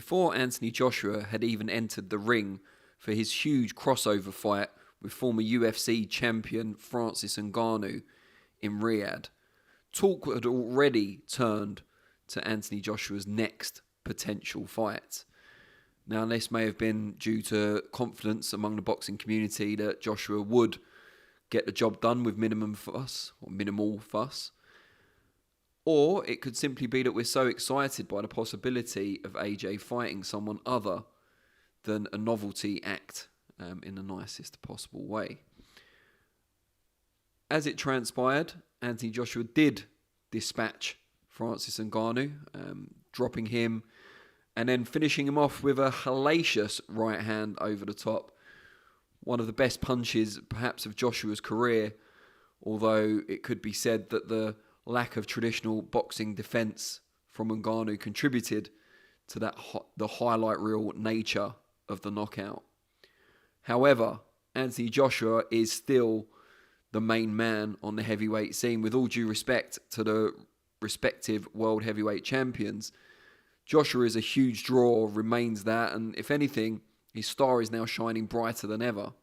before Anthony Joshua had even entered the ring for his huge crossover fight with former UFC champion Francis Ngannou in Riyadh. Talk had already turned to Anthony Joshua's next potential fight. Now, this may have been due to confidence among the boxing community that Joshua would get the job done with minimal fuss. Or it could simply be that we're so excited by the possibility of AJ fighting someone other than a novelty act in the nicest possible way. As it transpired, Anthony Joshua did dispatch Francis Ngannou, dropping him and then finishing him off with a hellacious right hand over the top. One of the best punches, perhaps, of Joshua's career, although it could be said that the lack of traditional boxing defence from Ngannou contributed to the highlight reel nature of the knockout. However, Anthony Joshua is still the main man on the heavyweight scene. With all due respect to the respective world heavyweight champions, Joshua is a huge draw, remains that, and if anything, his star is now shining brighter than ever.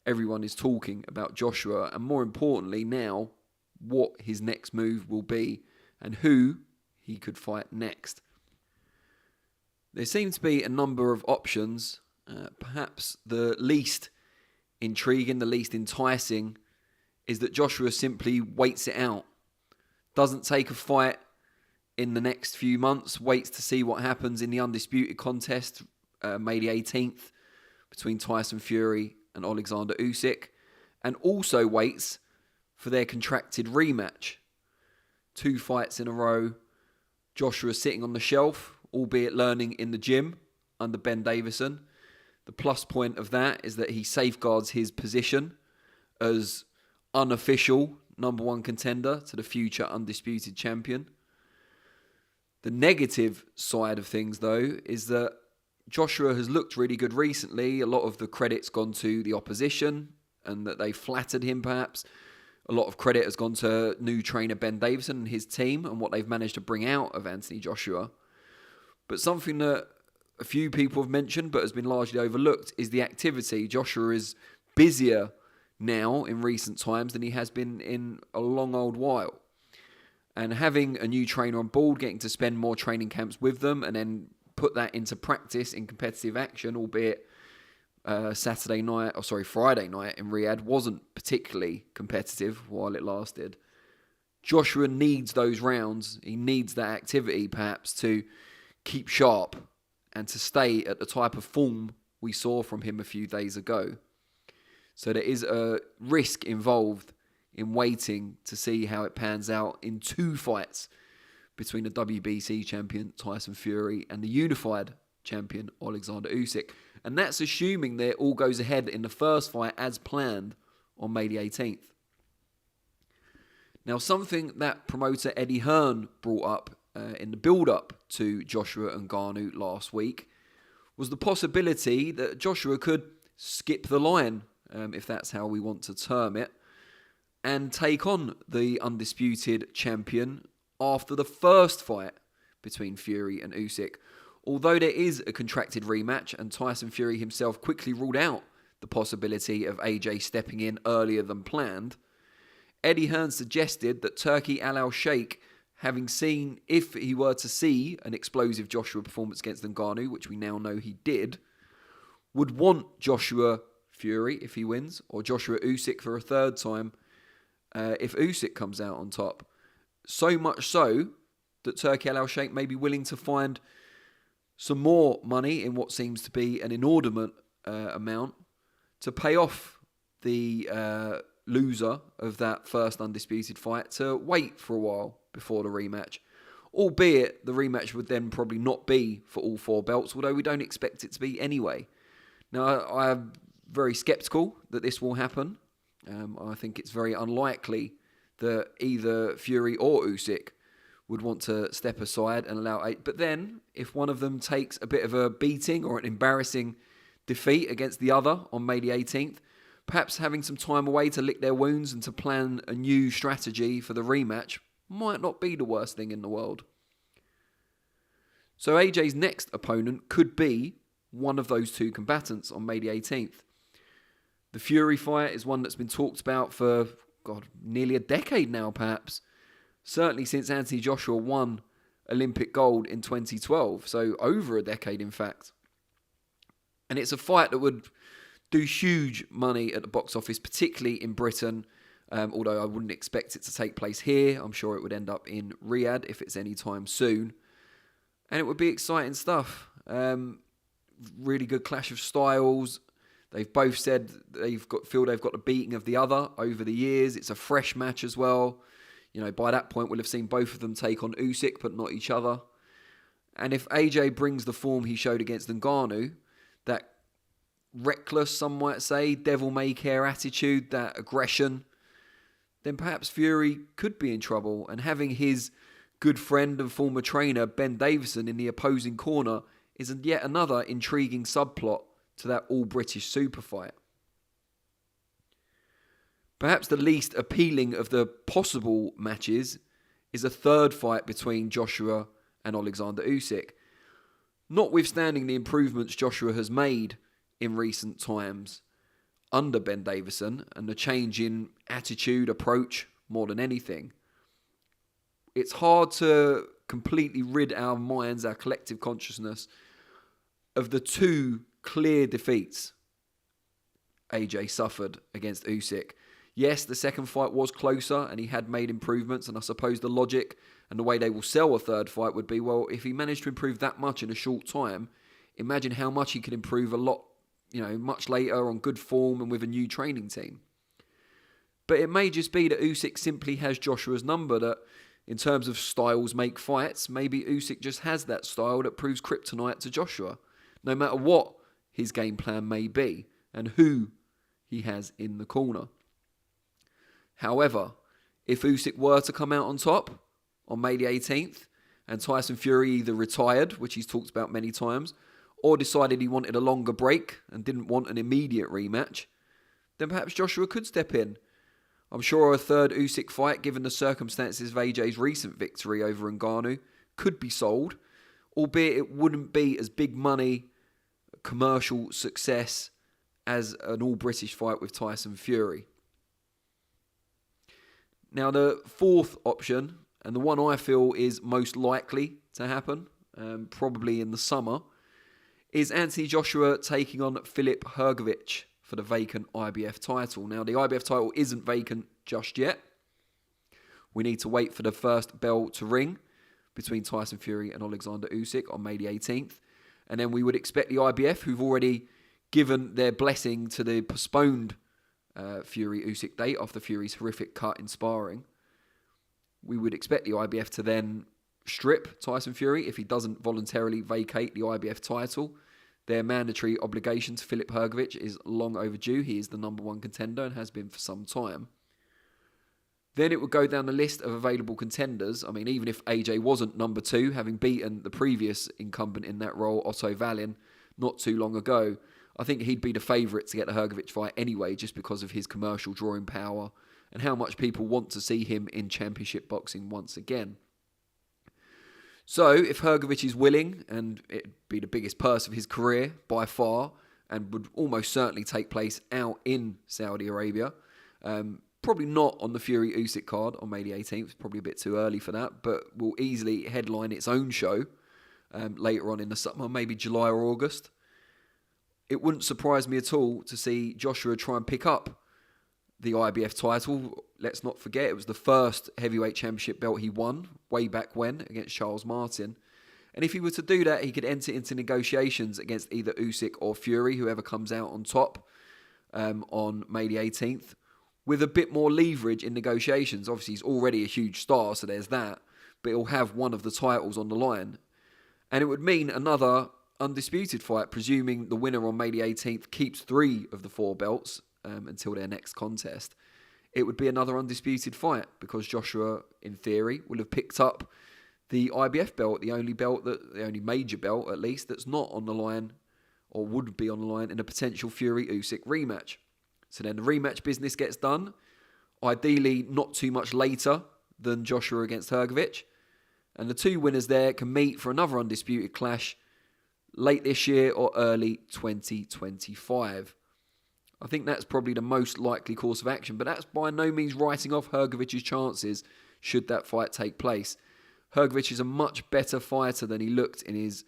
Everyone is talking about Joshua, and more importantly now, what his next move will be and who he could fight next. There seem to be a number of options. Perhaps the least intriguing, the least enticing, is that Joshua simply waits it out. Doesn't take a fight in the next few months, waits to see what happens in the undisputed contest, May the 18th, between Tyson Fury and Oleksandr Usyk, and also waits for their contracted rematch. 2 fights in a row, Joshua sitting on the shelf, albeit learning in the gym under Ben Davison. The plus point of that is that he safeguards his position as unofficial number 1 contender to the future undisputed champion. The negative side of things, though, is that Joshua has looked really good recently. A lot of the credit's gone to the opposition and that they flattered him, perhaps. A lot of credit has gone to new trainer Ben Davison and his team and what they've managed to bring out of Anthony Joshua. But something that a few people have mentioned but has been largely overlooked is the activity. Joshua is busier now in recent times than he has been in a long old while. And having a new trainer on board, getting to spend more training camps with them and then put that into practice in competitive action, albeit Friday night in Riyadh wasn't particularly competitive while it lasted. Joshua needs those rounds. He needs that activity perhaps to keep sharp and to stay at the type of form we saw from him a few days ago. So there is a risk involved in waiting to see how it pans out in 2 fights between the WBC champion Tyson Fury and the unified champion Oleksandr Usyk. And that's assuming that all goes ahead in the first fight as planned on May the 18th. Now, something that promoter Eddie Hearn brought up in the build-up to Joshua and Ngannou last week was the possibility that Joshua could skip the line, if that's how we want to term it, and take on the undisputed champion after the first fight between Fury and Usyk. Although there is a contracted rematch and Tyson Fury himself quickly ruled out the possibility of AJ stepping in earlier than planned, Eddie Hearn suggested that Turki Al-Sheikh, having seen, if he were to see an explosive Joshua performance against Ngannou, which we now know he did, would want Joshua Fury if he wins, or Joshua Usyk for a third time if Usyk comes out on top. So much so that Turki Al-Sheikh may be willing to find some more money in what seems to be an inordinate amount to pay off the loser of that first undisputed fight to wait for a while before the rematch. Albeit the rematch would then probably not be for all 4 belts, although we don't expect it to be anyway. Now, I'm very sceptical that this will happen. I think it's very unlikely that either Fury or Usyk would want to step aside and allow 8. But then, if one of them takes a bit of a beating or an embarrassing defeat against the other on May the 18th, perhaps having some time away to lick their wounds and to plan a new strategy for the rematch might not be the worst thing in the world. So AJ's next opponent could be one of those two combatants on May the 18th. The Fury fight is one that's been talked about for, nearly a decade now, perhaps. Certainly since Anthony Joshua won Olympic gold in 2012. So over a decade, in fact. And it's a fight that would do huge money at the box office, particularly in Britain. Although I wouldn't expect it to take place here. I'm sure it would end up in Riyadh if it's any time soon. And it would be exciting stuff. Really good clash of styles. They've both said they've got the beating of the other over the years. It's a fresh match as well. By that point, we'll have seen both of them take on Usyk, but not each other. And if AJ brings the form he showed against Ngannou, that reckless, some might say, devil-may-care attitude, that aggression, then perhaps Fury could be in trouble. And having his good friend and former trainer, Ben Davison, in the opposing corner is yet another intriguing subplot to that all-British super fight. Perhaps the least appealing of the possible matches is a third fight between Joshua and Oleksandr Usyk. Notwithstanding the improvements Joshua has made in recent times under Ben Davison and the change in attitude, approach, more than anything, it's hard to completely rid our minds, our collective consciousness, of the two clear defeats AJ suffered against Usyk. Yes, the second fight was closer and he had made improvements, and I suppose the logic and the way they will sell a third fight would be, well, if he managed to improve that much in a short time, imagine how much he could improve a lot, much later on good form and with a new training team. But it may just be that Usyk simply has Joshua's number, that in terms of styles make fights, maybe Usyk just has that style that proves kryptonite to Joshua, no matter what his game plan may be and who he has in the corner. However, if Usyk were to come out on top on May the 18th and Tyson Fury either retired, which he's talked about many times, or decided he wanted a longer break and didn't want an immediate rematch, then perhaps Joshua could step in. I'm sure a third Usyk fight, given the circumstances of AJ's recent victory over Ngannou, could be sold, albeit it wouldn't be as big money, commercial success as an all-British fight with Tyson Fury. Now, the fourth option, and the one I feel is most likely to happen, probably in the summer, is Anthony Joshua taking on Filip Hrgovic for the vacant IBF title. Now, the IBF title isn't vacant just yet. We need to wait for the first bell to ring between Tyson Fury and Oleksandr Usyk on May the 18th. And then we would expect the IBF, who've already given their blessing to the postponed Fury-Usyk date after Fury's horrific cut in sparring, we would expect the IBF to then strip Tyson Fury if he doesn't voluntarily vacate the IBF title. Their mandatory obligation to Filip Hrgovic is long overdue. He is the number one contender and has been for some time. Then it would go down the list of available contenders. I mean, even if AJ wasn't number two, having beaten the previous incumbent in that role, Otto Wallin, not too long ago, I think he'd be the favourite to get the Hrgovic fight anyway, just because of his commercial drawing power and how much people want to see him in championship boxing once again. So, if Hrgovic is willing, and it'd be the biggest purse of his career by far, and would almost certainly take place out in Saudi Arabia, probably not on the Fury-Usyk card on May the 18th, probably a bit too early for that, but will easily headline its own show later on in the summer, maybe July or August. It wouldn't surprise me at all to see Joshua try and pick up the IBF title. Let's not forget, it was the first heavyweight championship belt he won way back when against Charles Martin. And if he were to do that, he could enter into negotiations against either Usyk or Fury, whoever comes out on top on May the 18th, with a bit more leverage in negotiations. Obviously, he's already a huge star, so there's that, but he'll have one of the titles on the line. And it would mean another undisputed fight, presuming the winner on May the 18th keeps 3 of the 4 belts until their next contest. It would be another undisputed fight because Joshua, in theory, will have picked up the IBF belt, the only major belt at least, that's not on the line or would be on the line in a potential Fury-Usyk rematch. So then the rematch business gets done, ideally not too much later than Joshua against Hrgovic, And the two winners there can meet for another undisputed clash late this year or early 2025. I think that's probably the most likely course of action, but that's by no means writing off Hrgovic's chances should that fight take place. Hrgovic is a much better fighter than he looked in his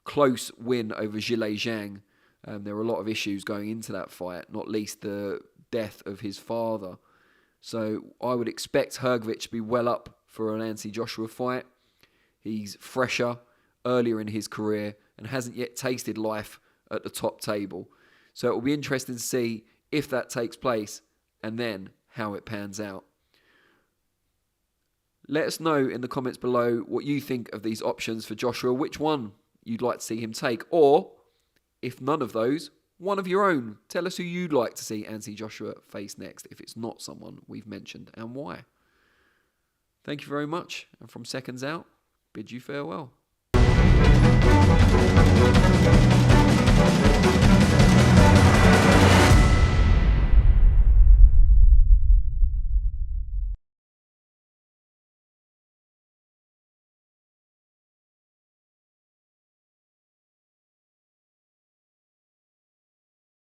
close win over Zhilei Zhang. There were a lot of issues going into that fight, not least the death of his father. So I would expect Hrgovic to be well up for an Anthony Joshua fight. He's fresher, earlier in his career, and hasn't yet tasted life at the top table. So it will be interesting to see if that takes place and then how it pans out. Let us know in the comments below what you think of these options for Joshua, which one you'd like to see him take, or if none of those, one of your own. Tell us who you'd like to see Anthony Joshua face next if it's not someone we've mentioned and why. Thank you very much, and from Seconds Out, bid you farewell.